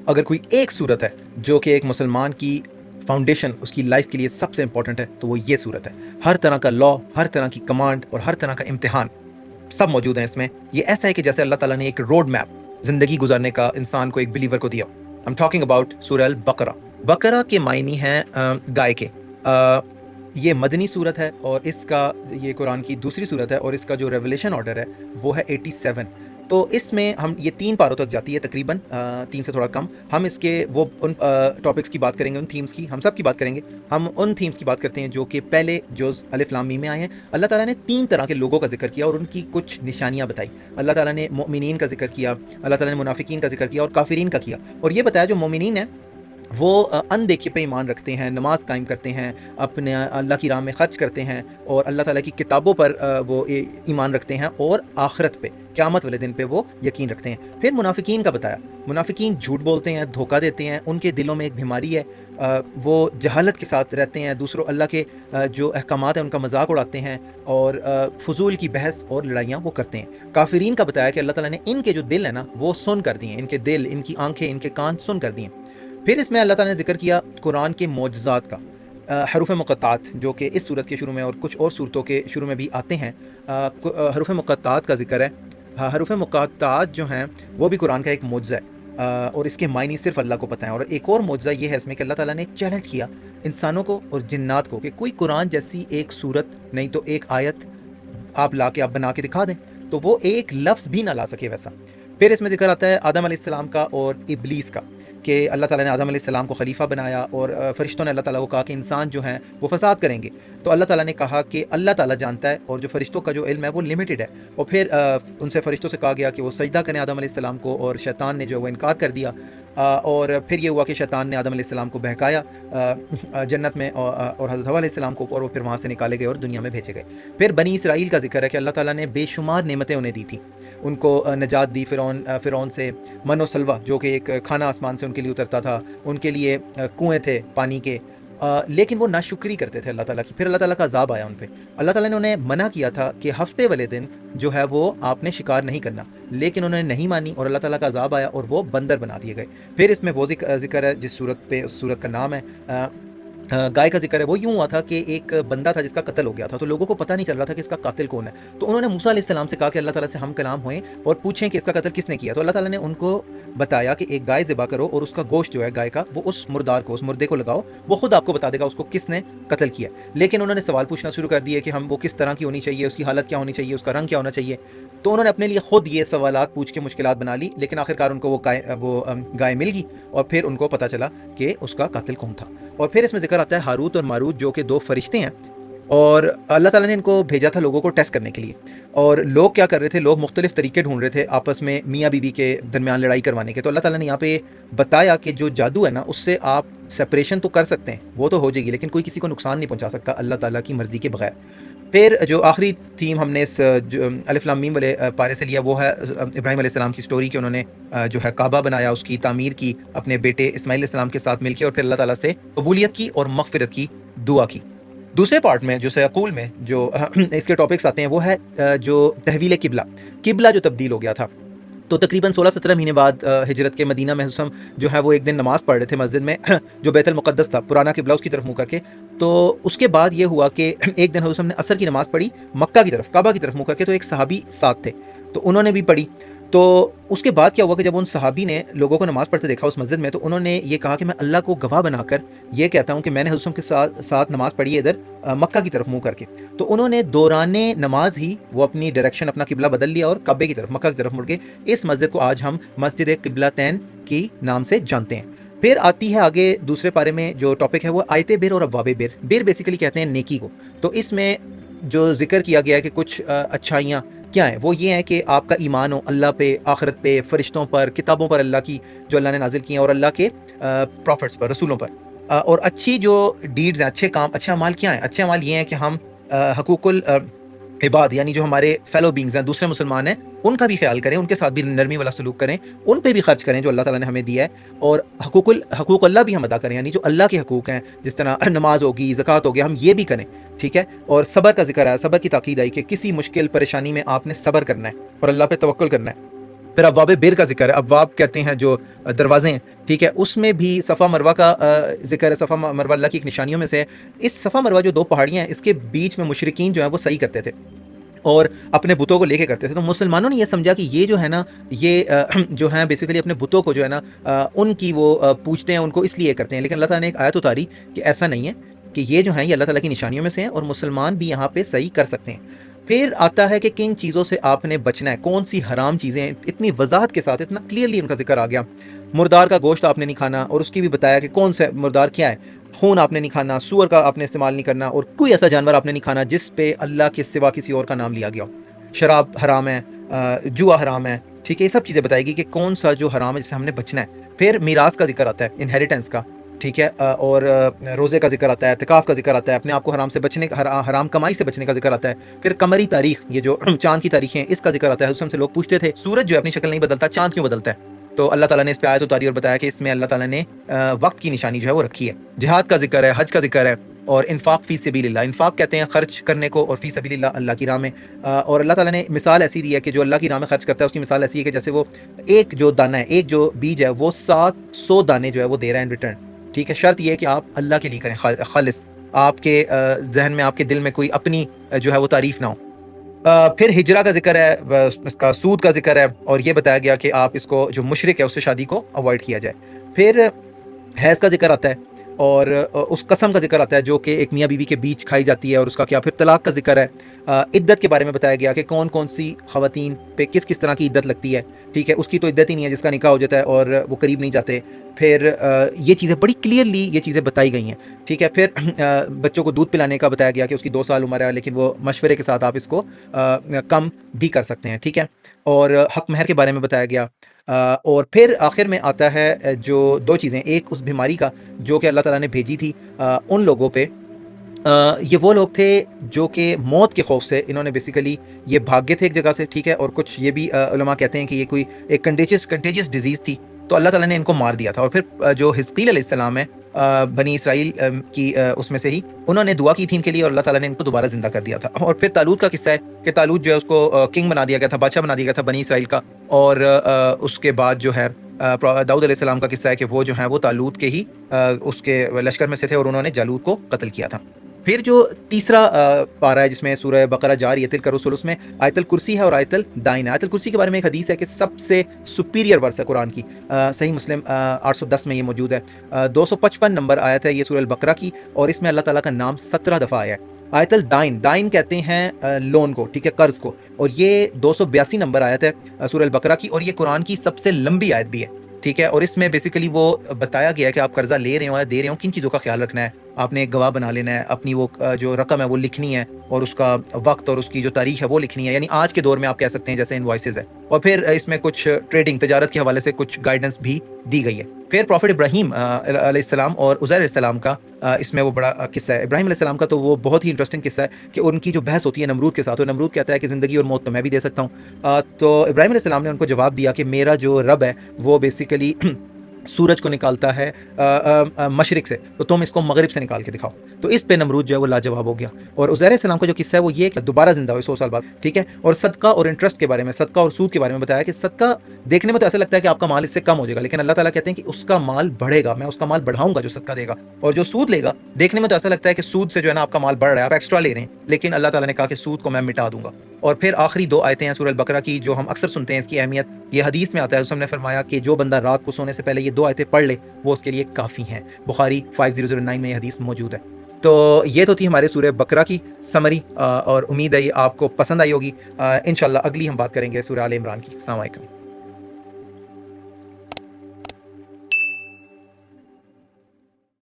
اگر کوئی ایک صورت ہے جو کہ ایک مسلمان کی فاؤنڈیشن اس کی لائف کے لیے سب سے امپورٹنٹ ہے تو وہ یہ صورت ہے. ہر طرح کا لا، ہر طرح کی کمانڈ اور ہر طرح کا امتحان سب موجود ہیں اس میں. یہ ایسا ہے کہ جیسے اللہ تعالیٰ نے ایک روڈ میپ زندگی گزارنے کا انسان کو، ایک بلیور کو دیا. I'm talking about سورہ البقرہ. بقرہ کے معنی ہیں گائے کے. یہ مدنی صورت ہے اور اس کا یہ قرآن کی دوسری صورت ہے اور اس کا جو ریولیشن آرڈر ہے وہ ہے 87. تو اس میں ہم یہ 3 پاروں تک جاتی ہے تقریباً، 3 سے تھوڑا کم. ہم اس کے وہ ان ٹاپکس کی بات کریں گے، ان تھیمز کی ہم سب کی بات کریں گے. ہم ان تھیمز کی بات کرتے ہیں جو کہ پہلے جز الف لام میم میں آئے ہیں. اللہ تعالیٰ نے 3 طرح کے لوگوں کا ذکر کیا اور ان کی کچھ نشانیاں بتائی. اللہ تعالیٰ نے مؤمنین کا ذکر کیا، اللہ تعالیٰ نے منافقین کا ذکر کیا اور کافرین کا کیا. اور یہ بتایا جو مومنین ہیں وہ اندیکھے پہ ایمان رکھتے ہیں، نماز قائم کرتے ہیں، اپنے اللہ کی راہ میں خرچ کرتے ہیں اور اللہ تعالیٰ کی کتابوں پر وہ ایمان رکھتے ہیں اور آخرت پہ، قیامت والے دن پہ وہ یقین رکھتے ہیں. پھر منافقین کا بتایا. منافقین جھوٹ بولتے ہیں، دھوکہ دیتے ہیں، ان کے دلوں میں ایک بیماری ہے، وہ جہالت کے ساتھ رہتے ہیں، دوسروں اللہ کے جو احکامات ہیں ان کا مذاق اڑاتے ہیں اور فضول کی بحث اور لڑائیاں وہ کرتے ہیں. کافرین کا بتایا کہ اللہ تعالیٰ نے ان کے جو دل ہیں نا وہ سن کر دیے، ان کے دل، ان کی آنکھیں، ان کے کان سن کر دیے. پھر اس میں اللہ تعالیٰ نے ذکر کیا قرآن کے معجزات کا، حروف مقطعات جو کہ اس صورت کے شروع میں اور کچھ اور صورتوں کے شروع میں بھی آتے ہیں. حروف مقطعات کا ذکر ہے. حروف مقطعات جو ہیں وہ بھی قرآن کا ایک معجزہ ہے اور اس کے معنی صرف اللہ کو پتہ ہیں. اور ایک اور معجزہ یہ ہے اس میں کہ اللہ تعالیٰ نے چیلنج کیا انسانوں کو اور جنات کو کہ کوئی قرآن جیسی ایک صورت نہیں تو ایک آیت آپ لا کے آپ بنا کے دکھا دیں، تو وہ ایک لفظ بھی نہ لا سکے ویسا. پھر اس میں ذکر آتا ہے آدم علیہ السلام کا اور ابلیس کا، کہ اللہ تعالیٰ نے آدم علیہ السلام کو خلیفہ بنایا اور فرشتوں نے اللہ تعالیٰ کو کہا کہ انسان جو ہیں وہ فساد کریں گے. تو اللہ تعالیٰ نے کہا کہ اللہ تعالیٰ جانتا ہے اور جو فرشتوں کا جو علم ہے وہ لمیٹڈ ہے. اور پھر ان سے فرشتوں سے کہا گیا کہ وہ سجدہ کریں آدم علیہ السلام کو، اور شیطان نے جو وہ انکار کر دیا. اور پھر یہ ہوا کہ شیطان نے آدم علیہ السلام کو بہکایا جنت میں اور حضرت حوا علیہ السلام کو، اور وہ پھر وہاں سے نکالے گئے اور دنیا میں بھیجے گئے. پھر بنی اسرائیل کا ذکر ہے کہ اللہ تعالیٰ نے بے شمار نعمتیں انہیں دی تھیں، ان کو نجات دی فرعون سے، من و سلوہ جو کہ ایک کھانا آسمان سے ان کے لیے اترتا تھا، ان کے لیے کنویں تھے پانی کے، لیکن وہ ناشکری کرتے تھے اللہ تعالیٰ کی. پھر اللہ تعالیٰ کا عذاب آیا ان پہ. اللہ تعالیٰ نے انہیں منع کیا تھا کہ ہفتے والے دن جو ہے وہ آپ نے شکار نہیں کرنا، لیکن انہوں نے نہیں مانی اور اللہ تعالیٰ کا عذاب آیا اور وہ بندر بنا دیے گئے. پھر اس میں وہ ذکر ہے جس صورت پہ، اس صورت کا نام ہے گائے کا ذکر ہے. وہ یوں ہوا تھا کہ ایک بندہ تھا جس کا قتل ہو گیا تھا، تو لوگوں کو پتہ نہیں چل رہا تھا کہ اس کا قاتل کون ہے. تو انہوں نے موسیٰ علیہ السلام سے کہا کہ اللہ تعالیٰ سے ہم کلام ہوئیں اور پوچھیں کہ اس کا قتل کس نے کیا. تو اللہ تعالیٰ نے ان کو بتایا کہ ایک گائے ذبح کرو اور اس کا گوشت جو ہے گائے کا وہ اس مردار کو، اس مردے کو لگاؤ، وہ خود آپ کو بتا دے گا اس کو کس نے قتل کیا. لیکن انہوں نے سوال پوچھنا شروع کر دیے کہ ہم وہ کس طرح کی ہونی چاہیے، اس کی حالت کیا ہونی چاہیے، اس کا رنگ کیا ہونا چاہیے. تو انہوں نے اپنے لیے خود یہ سوالات پوچھ کے مشکلات بنا لی، لیکن آخرکار ان کو وہ گائے مل گئی اور پھر ان کو پتہ چلا کہ اس کا قاتل کون تھا. اور پھر اس میں ذکر آتا ہے ہاروت اور ماروت جو کہ 2 فرشتے ہیں، اور اللہ تعالیٰ نے ان کو بھیجا تھا لوگوں کو ٹیسٹ کرنے کے لیے. اور لوگ کیا کر رہے تھے، لوگ مختلف طریقے ڈھونڈ رہے تھے آپس میں میاں بیوی کے درمیان لڑائی کروانے کے. تو اللہ تعالیٰ نے یہاں پہ بتایا کہ جو جادو ہے نا اس سے آپ سپریشن تو کر سکتے ہیں، وہ تو ہو جائے گی، لیکن کوئی کسی کو نقصان نہیں پہنچا سکتا اللہ تعالیٰ کی مرضی کے بغیر. پھر جو آخری تھیم ہم نے اس الف لام میم والے پارے سے لیا وہ ہے ابراہیم علیہ السلام کی سٹوری، کہ انہوں نے جو ہے کعبہ بنایا، اس کی تعمیر کی اپنے بیٹے اسماعیل علیہ السلام کے ساتھ مل کے، اور پھر اللہ تعالیٰ سے قبولیت کی اور مغفرت کی دعا کی. دوسرے پارٹ میں جو سیقول میں جو اس کے ٹاپکس آتے ہیں وہ ہے جو تحویل قبلہ جو تبدیل ہو گیا تھا. تو تقریباً 16-17 مہینے بعد ہجرت کے مدینہ میں ہم جو ہے وہ ایک دن نماز پڑھ رہے تھے مسجد میں جو بیت المقدس تھا، پرانا قبلہ اس کی طرف منہ کر کے. تو اس کے بعد یہ ہوا کہ ایک دن ہم نے عصر کی نماز پڑھی مکہ کی طرف، کعبہ کی طرف منہ کر کے. تو ایک صحابی ساتھ تھے تو انہوں نے بھی پڑھی. تو اس کے بعد کیا ہوا کہ جب ان صحابی نے لوگوں کو نماز پڑھتے دیکھا اس مسجد میں، تو انہوں نے یہ کہا کہ میں اللہ کو گواہ بنا کر یہ کہتا ہوں کہ میں نے حضرت کے ساتھ نماز پڑھی ہے ادھر مکہ کی طرف منہ کر کے. تو انہوں نے دوران نماز ہی وہ اپنی ڈائریکشن، اپنا قبلہ بدل لیا اور کعبے کی طرف، مکہ کی طرف مڑ کے اس مسجد کو آج ہم مسجد قبلتین کی نام سے جانتے ہیں. پھر آتی ہے آگے دوسرے پارے میں جو ٹاپک ہے وہ آیت بر اور ابواب بر. بر بیسیکلی کہتے ہیں نیکی کو. تو اس میں جو ذکر کیا گیا ہے کہ کچھ اچھائیاں کیا ہیں، وہ یہ ہیں کہ آپ کا ایمان ہو اللہ پہ، آخرت پہ، فرشتوں پر، کتابوں پر اللہ کی جو اللہ نے نازل کی ہیں، اور اللہ کے پروفٹس پر، رسولوں پر. اور اچھی جو ڈیڈز ہیں، اچھے کام، اچھے اعمال کیا ہیں؟ اچھے اعمال یہ ہیں کہ ہم حقوق عباد یعنی جو ہمارے فیلو بینگز ہیں، دوسرے مسلمان ہیں، ان کا بھی خیال کریں، ان کے ساتھ بھی نرمی والا سلوک کریں، ان پہ بھی خرچ کریں جو اللہ تعالیٰ نے ہمیں دیا ہے. اور حقوق اللہ بھی ہم ادا کریں، یعنی جو اللہ کے حقوق ہیں جس طرح نماز ہوگی، زکوٰۃ ہوگی، ہم یہ بھی کریں. ٹھیک ہے. اور صبر کا ذکر ہے، صبر کی تاکید آئی کہ کسی مشکل پریشانی میں آپ نے صبر کرنا ہے اور اللہ پہ توکل کرنا ہے. پھر ابواب بر کا ذکر ہے، ابواب کہتے ہیں جو دروازے ہیں، ٹھیک ہے، اس میں بھی صفا مروہ کا ذکر ہے. صفا مروہ اللہ کی ایک نشانیوں میں سے ہے. اس صفا مروہ جو دو پہاڑیاں ہیں، اس کے بیچ میں مشرکین جو ہیں وہ صحیح کرتے تھے اور اپنے بتوں کو لے کے کرتے تھے. تو مسلمانوں نے یہ سمجھا کہ یہ جو ہے نا، یہ جو ہیں بیسیکلی اپنے بتوں کو جو ہے نا ان کی وہ پوجتے ہیں، ان کو اس لیے کرتے ہیں. لیکن اللہ تعالیٰ نے ایک آیت اتاری کہ ایسا نہیں ہے، کہ یہ جو ہیں یہ اللہ تعالیٰ کی نشانیوں میں سے ہیں اور مسلمان بھی یہاں پہ صحیح کر سکتے ہیں. پھر آتا ہے کہ کن چیزوں سے آپ نے بچنا ہے، کون سی حرام چیزیں ہیں. اتنی وضاحت کے ساتھ، اتنا کلیئرلی ان کا ذکر آ گیا. مردار کا گوشت آپ نے نہیں کھانا، اور اس کی بھی بتایا کہ کون سا مردار کیا ہے. خون آپ نے نہیں کھانا، سور کا آپ نے استعمال نہیں کرنا، اور کوئی ایسا جانور آپ نے نہیں کھانا جس پہ اللہ کے سوا کسی اور کا نام لیا گیا ہو. شراب حرام ہے، جوا حرام ہے، ٹھیک ہے. یہ سب چیزیں بتائے گی کہ کون سا جو حرام ہے جس سے ہم نے بچنا ہے. پھر میراث کا ذکر آتا ہے، انہیریٹنس کا، ٹھیک ہے، اور روزے کا ذکر آتا ہے، اعتکاف کا ذکر آتا ہے، اپنے آپ کو حرام سے بچنے کا، حرام کمائی سے بچنے کا ذکر آتا ہے. پھر قمری تاریخ، یہ جو چاند کی تاریخیں ہیں، اس کا ذکر آتا ہے. اس سے لوگ پوچھتے تھے سورج جو اپنی شکل نہیں بدلتا، چاند کیوں بدلتا ہے؟ تو اللہ تعالیٰ نے اس پہ آیت اتاری اور بتایا کہ اس میں اللہ تعالیٰ نے وقت کی نشانی جو ہے وہ رکھی ہے. جہاد کا ذکر ہے، حج کا ذکر ہے، اور انفاق فی سبیل اللہ. انفاق کہتے ہیں خرچ کرنے کو، اور فی سبیل اللہ اللہ کی راہ میں. اور اللہ تعالیٰ نے مثال ایسی دی ہے کہ جو اللہ کی راہ میں خرچ کرتا ہے اس کی مثال ایسی ہے کہ جیسے وہ ایک جو دانہ ہے، ایک جو بیج ہے، وہ 700 دانے جو ہے وہ دے رہا ہے ان ریٹرن. ٹھیک ہے، شرط یہ ہے کہ آپ اللہ کے لیے کریں، خالص، آپ کے ذہن میں، آپ کے دل میں کوئی اپنی جو ہے وہ تعریف نہ ہو. پھر ہجرہ کا ذکر ہے، اس کا سود کا ذکر ہے، اور یہ بتایا گیا کہ آپ اس کو جو مشرک ہے اس سے شادی کو اوائڈ کیا جائے. پھر حیض کا ذکر آتا ہے، اور اس قسم کا ذکر آتا ہے جو کہ ایک میاں بیوی کے بیچ کھائی جاتی ہے، اور اس کا کیا. پھر طلاق کا ذکر ہے. عدت کے بارے میں بتایا گیا کہ کون کون سی خواتین پہ کس کس طرح کی عدت لگتی ہے. ٹھیک ہے، اس کی تو عدت ہی نہیں ہے جس کا نکاح ہو جاتا ہے اور وہ قریب نہیں جاتے. پھر یہ چیزیں بڑی کلیئرلی یہ چیزیں بتائی گئی ہیں. ٹھیک ہے، پھر بچوں کو دودھ پلانے کا بتایا گیا کہ اس کی 2 سال عمر ہے، لیکن وہ مشورے کے ساتھ آپ اس کو کم بھی کر سکتے ہیں. ٹھیک ہے، اور حق مہر کے بارے میں بتایا گیا. اور پھر آخر میں آتا ہے جو 2 چیزیں، ایک اس بیماری کا جو کہ اللہ تعالیٰ نے بھیجی تھی ان لوگوں پہ. یہ وہ لوگ تھے جو کہ موت کے خوف سے انہوں نے بیسیکلی یہ بھاگے تھے ایک جگہ سے. ٹھیک ہے، اور کچھ یہ بھی علماء کہتے ہیں کہ یہ کوئی ایک کنٹیجس ڈیزیز تھی، تو اللہ تعالیٰ نے ان کو مار دیا تھا. اور پھر جو حزقیل علیہ السلام ہے بنی اسرائیل کی اس میں سے ہی، انہوں نے دعا کی تھی ان کے لیے، اور اللہ تعالیٰ نے ان کو دوبارہ زندہ کر دیا تھا. اور پھر طالوت کا قصہ ہے کہ طالوت جو ہے اس کو کنگ بنا دیا گیا تھا، بادشاہ بنا دیا گیا تھا بنی اسرائیل کا. اور اس کے بعد جو ہے داؤد علیہ السلام کا قصہ ہے کہ وہ جو ہے وہ طالوت کے ہی اس کے لشکر میں سے تھے، اور انہوں نے جالوت کو قتل کیا تھا. پھر جو تیسرا پارہ ہے جس میں سورہ بقرہ جاریۃ الرسل، اس میں آیت الکرسی ہے اور آیت الدائن ہے. آیت الکرسی کے بارے میں ایک حدیث ہے کہ سب سے سپیریئر ورس ہے قرآن کی، صحیح مسلم 810 میں یہ موجود ہے. 255 نمبر آیت ہے یہ سورہ البقرہ کی، اور اس میں اللہ تعالیٰ کا نام 17 دفعہ آیا ہے. آیت الدائن، دائن کہتے ہیں لون کو، ٹھیک ہے، قرض کو، اور یہ 282 نمبر آیت ہے سورہ البقرہ کی، اور یہ قرآن کی سب سے لمبی آیت بھی ہے. ٹھیک ہے، اور اس میں بیسیکلی وہ بتایا گیا ہے کہ آپ قرضہ لے رہے ہو یا دے رہے ہو، کن چیزوں کا خیال رکھنا ہے. آپ نے ایک گواہ بنا لینا ہے، اپنی وہ جو رقم ہے وہ لکھنی ہے، اور اس کا وقت اور اس کی جو تاریخ ہے وہ لکھنی ہے. یعنی آج کے دور میں آپ کہہ سکتے ہیں جیسے انوائسز ہے. اور پھر اس میں کچھ ٹریڈنگ، تجارت کے حوالے سے کچھ گائیڈنس بھی دی گئی ہے. پھر پروفٹ ابراہیم علیہ السلام اور عزیر علیہ السلام کا اس میں وہ بڑا قصہ ہے. ابراہیم علیہ السلام کا تو وہ بہت ہی انٹرسٹنگ قصہ ہے کہ ان کی جو بحث ہوتی ہے نمرود کے ساتھ، اور نمرود کہتا ہے کہ زندگی اور موت تو میں بھی دے سکتا ہوں. تو ابراہیم علیہ السلام نے ان کو جواب دیا کہ میرا جو رب ہے وہ بیسیکلی سورج کو نکالتا ہے مشرق سے، تو تم اس کو مغرب سے نکال کے دکھاؤ. تو اس پہ نمرود جو ہے وہ لاجواب ہو گیا. اور عزیر علیہ السلام کا جو قصہ ہے وہ یہ کہ دوبارہ زندہ ہوئے 100 سال بعد. ٹھیک ہے، اور صدقہ اور انٹرسٹ کے بارے میں، صدقہ اور سود کے بارے میں بتایا کہ صدقہ دیکھنے میں تو ایسا لگتا ہے کہ آپ کا مال اس سے کم ہو جائے گا، لیکن اللہ تعالیٰ کہتے ہیں کہ اس کا مال بڑھے گا، میں اس کا مال بڑھاؤں گا جو صدقہ دے گا. اور جو سود لے گا، دیکھنے میں تو ایسا لگتا ہے کہ سود سے جو ہے نا آپ کا مال بڑھ رہا ہے، آپ ایکسٹرا لے رہے ہیں، لیکن اللہ تعالیٰ نے کہا کہ سود کو میں مٹا دوں گا. اور پھر آخری 2 آیتیں ہیں سورہ البقرہ کی جو ہم اکثر سنتے ہیں اس کی اہمیت. یہ حدیث میں آتا ہے، اس نے فرمایا کہ جو بندہ رات کو سونے سے پہلے یہ 2 آیتیں پڑھ لے وہ اس کے لیے کافی ہیں. بخاری 5009 میں یہ حدیث موجود ہے. تو یہ تو تھی ہمارے سورہ بقرہ کی سمری، اور امید ہے یہ آپ کو پسند آئی ہوگی. انشاءاللہ اگلی ہم بات کریں گے سورہ آل عمران کی. السلام علیکم.